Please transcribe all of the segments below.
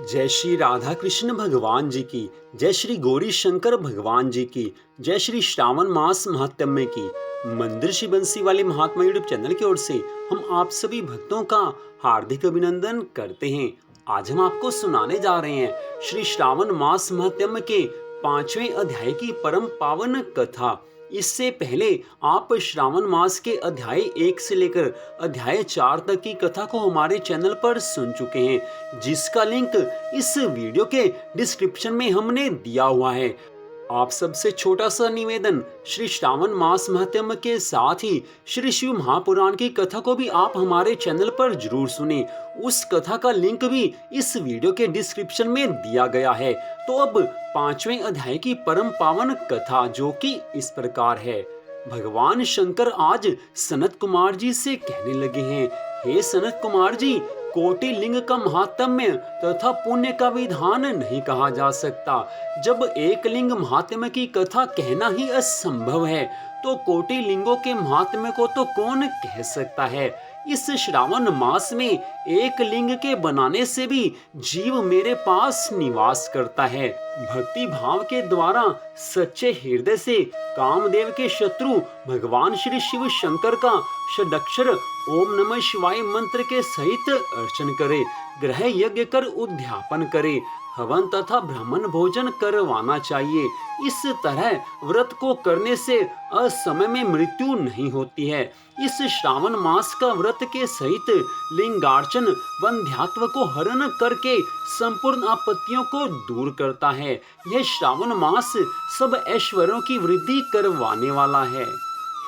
जय श्री राधा कृष्ण भगवान जी की, जय श्री गौरी शंकर भगवान जी की, जय श्री श्रावण मास महात्म्य की। मंदिर श्री बंसी वाले महात्मा यूट्यूब चैनल की ओर से हम आप सभी भक्तों का हार्दिक अभिनंदन करते हैं। आज हम आपको सुनाने जा रहे हैं श्री श्रावण मास महात्म्य के 5वें अध्याय की परम पावन कथा। इससे पहले आप श्रावण मास के अध्याय 1 से लेकर अध्याय 4 तक की कथा को हमारे चैनल पर सुन चुके हैं, जिसका लिंक इस वीडियो के डिस्क्रिप्शन में हमने दिया हुआ है। आप सबसे छोटा सा निवेदन, श्री श्रावण मास महात्म्य के साथ ही श्री शिव महापुराण की कथा को भी आप हमारे चैनल पर जरूर सुने। उस कथा का लिंक भी इस वीडियो के डिस्क्रिप्शन में दिया गया है। तो अब 5वें अध्याय की परम पावन कथा, जो कि इस प्रकार है। भगवान शंकर आज सनत कुमार जी से कहने लगे हैं, हे सनत कुमार जी, कोटि लिंग का महात्म्य तथा पुण्य का विधान नहीं कहा जा सकता। जब एक लिंग महात्म्य की कथा कहना ही असंभव है, तो कोटि लिंगों के महात्म्य को तो कौन कह सकता है। इस श्रावण मास में एक लिंग के बनाने से भी जीव मेरे पास निवास करता है। भक्ति भाव के द्वारा सच्चे हृदय से कामदेव के शत्रु भगवान श्री शिव शंकर का षडक्षर ओम नमः शिवाय मंत्र के सहित अर्चन करे, ग्रह यज्ञ कर उद्यापन करे, हवन तथा ब्राह्मण भोजन करवाना चाहिए। इस तरह व्रत को करने से असमय में मृत्यु नहीं होती है। इस श्रावण मास का व्रत के सहित लिंगार्चन वंध्यात्व को हरण करके संपूर्ण आपत्तियों को दूर करता है। यह श्रावण मास सब ऐश्वर्यों की वृद्धि करवाने वाला है।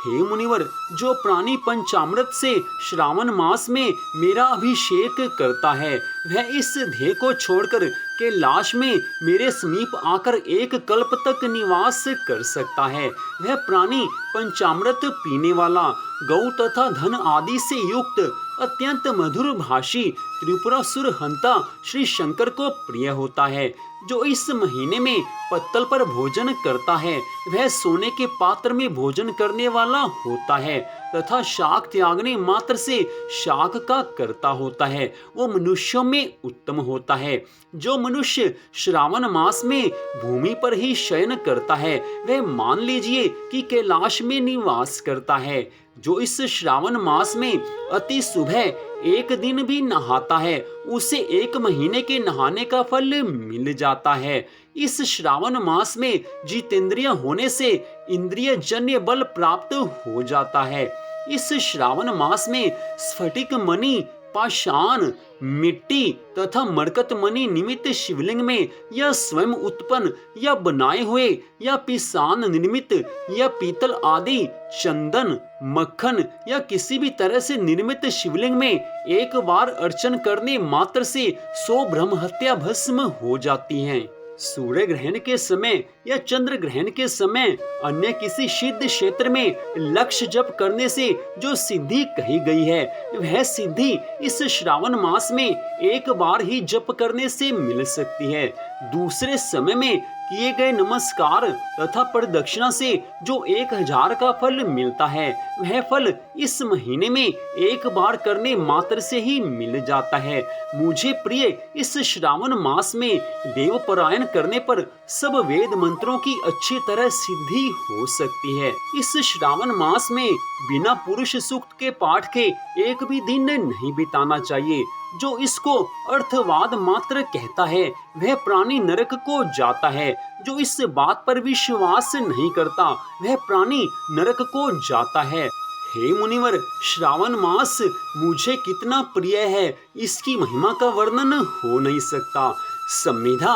हे मुनिवर, जो प्राणी पंचामृत से श्रावण मास में मेरा अभिषेक करता है, वह इस देह को छोड़कर कैलाश में मेरे समीप आकर एक कल्प तक निवास कर सकता है। वह प्राणी पंचामृत पीने वाला, गौ तथा धन आदि से युक्त अत्यंत मधुर भाषी त्रिपुरासुर हंता श्री शंकर को प्रिय होता है। जो इस महीने में पत्तल पर भोजन करता है, वह सोने के पात्र में भोजन करने वाला होता है तथा शाक त्यागने मात्र से शाक का करता होता है। वो मनुष्यों में उत्तम होता है। जो मनुष्य श्रावण मास में भूमि पर ही शयन करता है, वह मान लीजिए कि कैलाश में निवास करता है। जो इस श्रावण मास में अति सुबह एक दिन भी नहाता है, उसे 1 महीने के नहाने का फल मिल जाता है। इस श्रावण मास में जितेंद्रिय होने से इंद्रिय जन्य बल प्राप्त हो जाता है। इस श्रावण मास में स्फटिक मणि, पाषाण, मिट्टी तथा मरकत मणि निमित्त शिवलिंग में या स्वयं उत्पन्न या बनाए हुए या पिसान निर्मित या पीतल आदि चंदन, मक्खन या किसी भी तरह से निर्मित शिवलिंग में एक बार अर्चन करने मात्र से 100 ब्रह्म हत्या भस्म हो जाती हैं। सूर्य ग्रहण के समय या चंद्र ग्रहण के समय अन्य किसी सिद्ध क्षेत्र में लक्ष्य जप करने से जो सिद्धि कही गई है, वह सिद्धि इस श्रावण मास में एक बार ही जप करने से मिल सकती है। दूसरे समय में किए गए नमस्कार तथा प्रदक्षिणा से जो 1000 का फल मिलता है, वह फल इस महीने में एक बार करने मात्र से ही मिल जाता है। मुझे प्रिय इस श्रावण मास में देवपरायण करने पर सब वेद मंत्रों की अच्छी तरह सिद्धि हो सकती है। इस श्रावण मास में बिना पुरुष सूक्त के पाठ के एक भी दिन नहीं बिताना चाहिए। जो इसको अर्थवाद मात्र कहता है, वह प्राणी नरक को जाता है। जो इस बात पर विश्वास नहीं करता, वह प्राणी नरक को जाता है। हे मुनिवर, श्रावण मास मुझे कितना प्रिय है, इसकी महिमा का वर्णन हो नहीं सकता। समिधा,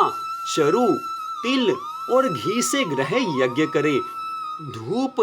चरु, तिल और घी से ग्रह यज्ञ करे, धूप,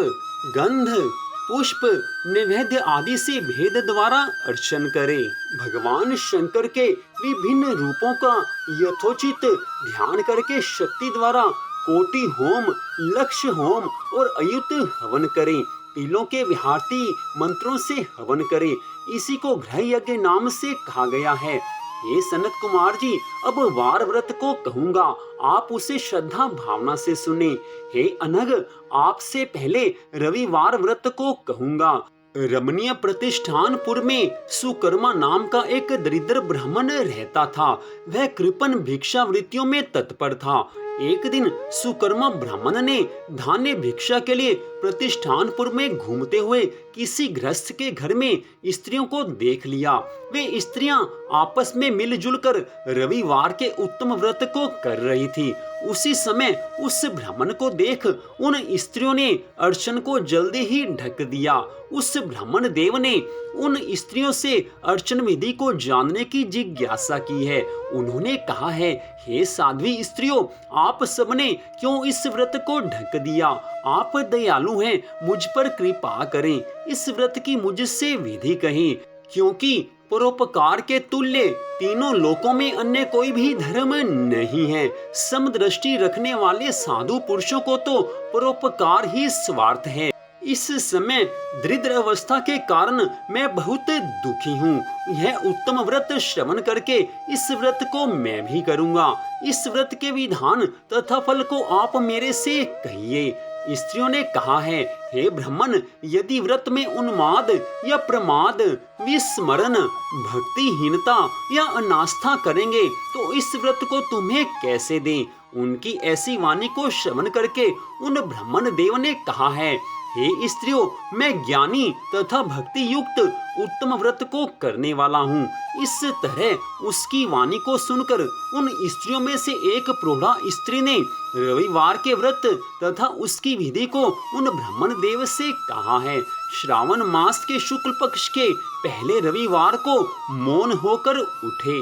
गंध, पुष्प, नैवेद्य आदि से भेद द्वारा अर्चन करे। भगवान शंकर के विभिन्न रूपों का यथोचित ध्यान करके शक्ति द्वारा कोटि होम, लक्ष्य होम और अयुत हवन करे। तिलों के विहारती मंत्रों से हवन करे। इसी को ग्रह यज्ञ नाम से कहा गया है। हे सनत कुमार जी, अब वार व्रत को कहूंगा, आप उसे श्रद्धा भावना से सुने। हे अनघ, आपसे पहले रविवार व्रत को कहूंगा। रमणीय प्रतिष्ठानपुर में सुकर्मा नाम का एक दरिद्र ब्राह्मण रहता था। वह कृपण भिक्षावृत्तियों में तत्पर था। एक दिन सुकर्मा ब्राह्मण ने धान्य भिक्षा के लिए प्रतिष्ठानपुर में घूमते हुए किसी गृहस्थ के घर में स्त्रियों को देख लिया। वे स्त्रियां आपस में मिलजुल कर रविवार के उत्तम व्रत को कर रही थी। उसी समय उस ब्राह्मण को देख उन स्त्रियों ने अर्चन को जल्दी ही ढक दिया। उस ब्राह्मण देव ने उन स्त्रियों से अर्चन विधि को जानने की जिज्ञासा की है। उन्होंने कहा है, हे साध्वी स्त्रियों, आप सबने क्यों इस व्रत को ढक दिया? आप दयालु हैं, मुझ पर कृपा करें। इस व्रत की मुझसे विधि कहें, क्योंकि परोपकार के तुल्य तीनों लोकों में अन्य कोई भी धर्म नहीं है। समदृष्टि रखने वाले साधु पुरुषों को तो परोपकार ही स्वार्थ है। इस समय दरिद्र अवस्था के कारण मैं बहुत दुखी हूँ। यह उत्तम व्रत श्रवण करके इस व्रत को मैं भी करूँगा। इस व्रत के विधान तथा फल को आप मेरे से कहिए। स्त्रियों ने कहा है, हे ब्राह्मण, यदि व्रत में उन्माद या प्रमाद, विस्मरण, भक्तिहीनता या अनास्था करेंगे तो इस व्रत को तुम्हें कैसे दें? उनकी ऐसी वाणी को श्रवण करके उन ब्राह्मण देव ने कहा है, हे स्त्रियों, मैं ज्ञानी तथा भक्ति युक्त उत्तम व्रत को करने वाला हूँ। इस तरह उसकी वाणी को सुनकर उन स्त्रियों में से एक प्रौढ़ा स्त्री ने रविवार के व्रत तथा उसकी विधि को उन ब्राह्मण देव से कहा है। श्रावण मास के शुक्ल पक्ष के पहले रविवार को मौन होकर उठे।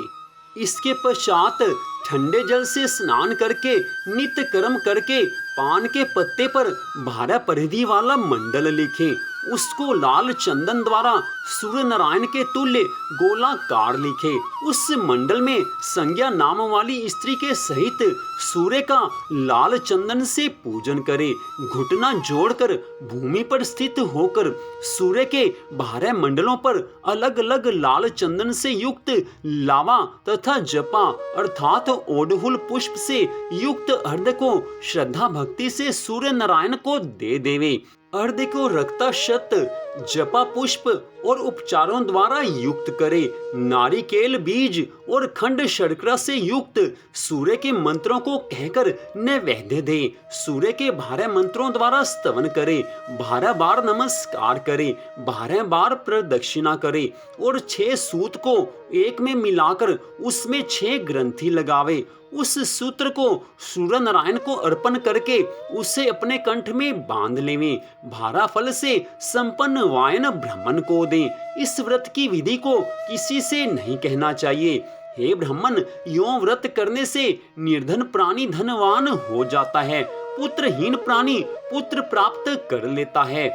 इसके पश्चात ठंडे जल से स्नान करके नित्य कर्म करके पान के पत्ते पर 12 परिधि वाला मंडल लिखे। उसको लाल चंदन द्वारा सूर्य नारायण के तुल्य गोलाकार लिखे। उस मंडल में संज्ञा नाम वाली स्त्री के सहित सूर्य का लाल चंदन से पूजन करे। घुटना जोड़कर भूमि पर स्थित होकर सूर्य के 12 मंडलों पर अलग अलग लाल चंदन से युक्त लावा तथा जपा अर्थात ओडहुल पुष्प से युक्त अर्घ्य को श्रद्धा भक्ति से सूर्य नारायण को दे देवे। अर्घ्य को रक्ता शत जपा पुष्प और उपचारों द्वारा युक्त करे। नारिकेल बीज और खंड शर्करा से युक्त सूर्य के मंत्रों को कहकर नैवेद्य दे। सूर्य के 12 मंत्रों द्वारा स्तवन करे। 12 बार नमस्कार करे। 12 बार प्रदक्षिणा करे और 6 सूत को एक में मिलाकर उसमें 6 ग्रंथि लगावे। उस सूत्र को सूर्य नारायण को अर्पण करके उसे अपने कंठ में बांध लेवे। भारा फल से संपन्न वायन ब्राह्मण को दें। इस व्रत की विधि को किसी से नहीं कहना चाहिए। हे ब्राह्मण, यों व्रत करने से निर्धन प्राणी धनवान हो जाता है। पुत्रहीन प्राणी पुत्र प्राप्त कर लेता है।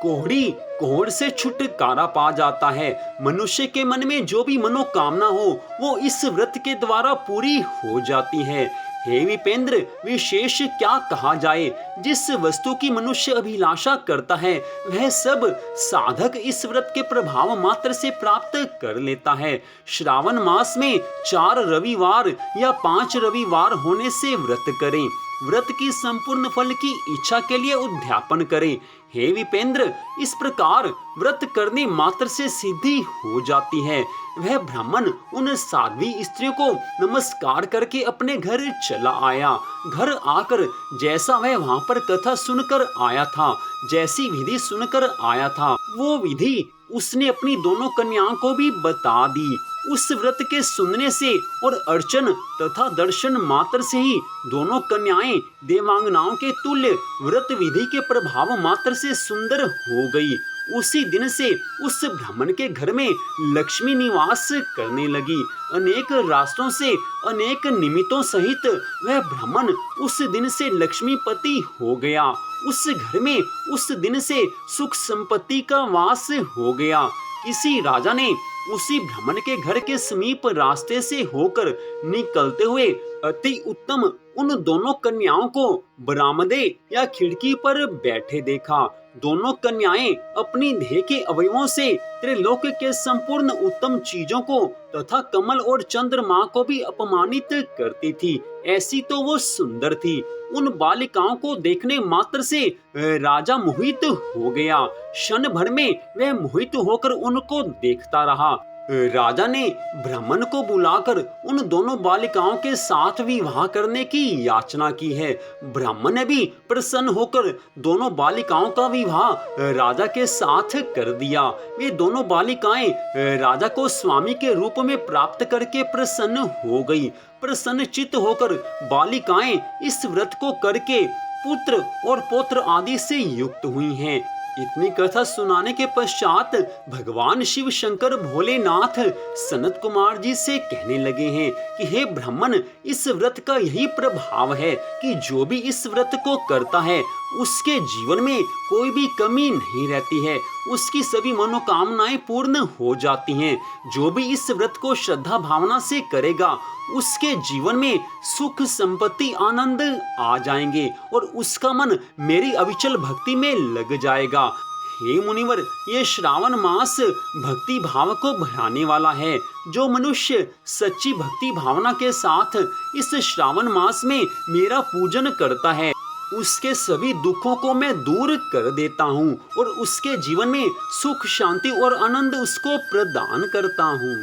कोढ़ी कोढ़ से छुटकारा पा जाता है। मनुष्य के मन में जो भी मनोकामना हो वो इस व्रत के द्वारा पूरी हो जाती है। हे विपेंद्र, विशेष क्या कहा जाए। जिस वस्तु की मनुष्य अभिलाषा करता है वह सब साधक इस व्रत के प्रभाव मात्र से प्राप्त कर लेता है। श्रावण मास में 4 रविवार या 5 रविवार होने से व्रत करें। व्रत की संपूर्ण फल की इच्छा के लिए उद्यापन करें। हे विपेंद्र, इस प्रकार व्रत करने मात्र से सिद्धि हो जाती है। वह ब्राह्मण उन साध्वी स्त्रियों को नमस्कार करके अपने घर चला आया। घर आकर जैसा वह वहां पर कथा सुनकर आया था, जैसी विधि सुनकर आया था, वो विधि उसने अपनी दोनों कन्याओं को भी बता दी। उस व्रत के सुनने से और अर्चन तथा दर्शन मात्र से ही दोनों कन्याएं देवांगनाओं के तुल्य व्रत विधि के प्रभाव मात्र से सुंदर हो गई। उसी दिन से उस ब्राह्मण के घर में लक्ष्मी निवास करने लगी। अनेक रास्तों से अनेक निमित्तों सहित वह ब्राह्मण उस दिन से लक्ष्मीपति हो गया। उस घर में उस दिन से सुख संपत्ति का वास हो गया। किसी राजा ने उसी ब्राह्मण के घर के समीप रास्ते से होकर निकलते हुए अति उत्तम उन दोनों कन्याओं को बरामदे या खिड़की पर बैठे देखा। दोनों कन्याएं अपनी देह के अवयवों से त्रिलोक के संपूर्ण उत्तम चीजों को तथा कमल और चंद्रमा को भी अपमानित करती थी। ऐसी तो वो सुंदर थी। उन बालिकाओं को देखने मात्र से राजा मोहित हो गया। क्षण भर में वह मोहित होकर उनको देखता रहा। राजा ने ब्राह्मण को बुलाकर उन दोनों बालिकाओं के साथ विवाह करने की याचना की है। ब्राह्मण ने भी प्रसन्न होकर दोनों बालिकाओं का विवाह राजा के साथ कर दिया। वे दोनों बालिकाएं राजा को स्वामी के रूप में प्राप्त करके प्रसन्न हो गई। प्रसन्न चित्त होकर बालिकाएं इस व्रत को करके पुत्र और पौत्र आदि से युक्त हुई हैं। इतनी कथा सुनाने के पश्चात भगवान शिव शंकर भोलेनाथ सनत कुमार जी से कहने लगे हैं कि हे ब्राह्मण, इस व्रत का यही प्रभाव है कि जो भी इस व्रत को करता है उसके जीवन में कोई भी कमी नहीं रहती है। उसकी सभी मनोकामनाएं पूर्ण हो जाती हैं। जो भी इस व्रत को श्रद्धा भावना से करेगा उसके जीवन में सुख संपत्ति आनंद आ जाएंगे और उसका मन मेरी अविचल भक्ति में लग जाएगा। हे मुनिवर, ये श्रावण मास भक्ति भाव को बढ़ाने वाला है। जो मनुष्य सच्ची भक्ति भावना के साथ इस श्रावण मास में मेरा पूजन करता है उसके सभी दुखों को मैं दूर कर देता हूँ और उसके जीवन में सुख शांति और आनंद उसको प्रदान करता हूँ।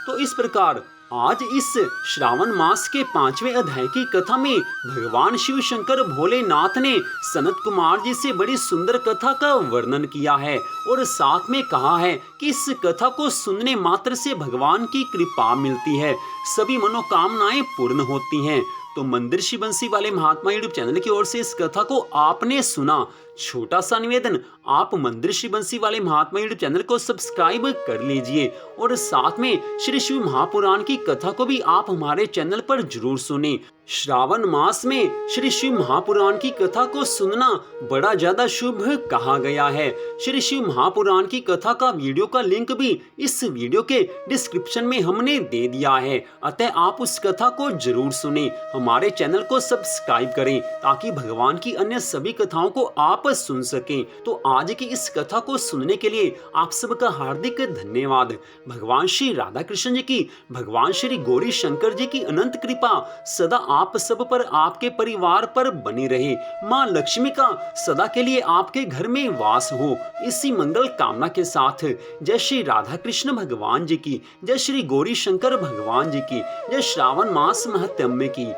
तो इस प्रकार आज इस श्रावण मास के 5वें अध्याय की कथा में भगवान शिव शंकर भोलेनाथ ने सनत कुमार जी से बड़ी सुंदर कथा का वर्णन किया है और साथ में कहा है कि इस कथा को सुनने मात्र से भगवान की कृपा मिलती है, सभी मनोकामनाएं पूर्ण होती हैं। तो मंदिर शिव बंसी वाले महात्मा यूट्यूब चैनल की ओर से इस कथा को आपने सुना। छोटा सा निवेदन, आप मंदिर शिव बंसी वाले महात्मा यूट्यूब चैनल को सब्सक्राइब कर लीजिए और साथ में श्री शिव महापुराण की कथा को भी आप हमारे चैनल पर जरूर सुने। श्रावण मास में श्री शिव महापुराण की कथा को सुनना बड़ा ज्यादा शुभ कहा गया है। श्री शिव महापुराण की कथा का वीडियो का लिंक भी इस वीडियो के डिस्क्रिप्शन में हमने दे दिया है, अतः आप उस कथा को जरूर सुने। हमारे चैनल को सब्सक्राइब करें ताकि भगवान की अन्य सभी कथाओं को आप सुन सकें। तो आज की इस कथा को सुनने के लिए आप सबका हार्दिक धन्यवाद। भगवान श्री राधा कृष्ण जी की, भगवान श्री गौरी शंकर जी की अनंत कृपा सदा आप सब पर, आपके परिवार पर बनी रहे। माँ लक्ष्मी का सदा के लिए आपके घर में वास हो, इसी मंगल कामना के साथ जय श्री राधा कृष्ण भगवान जी की, जय श्री गौरी शंकर भगवान जी की, जय श्रावण मास महात्म्य की।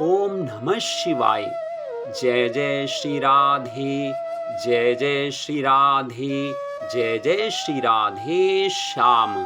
ओम नमः शिवाय। जय जय श्री राधे, जय जय श्री राधे, जय जय श्री राधे श्याम।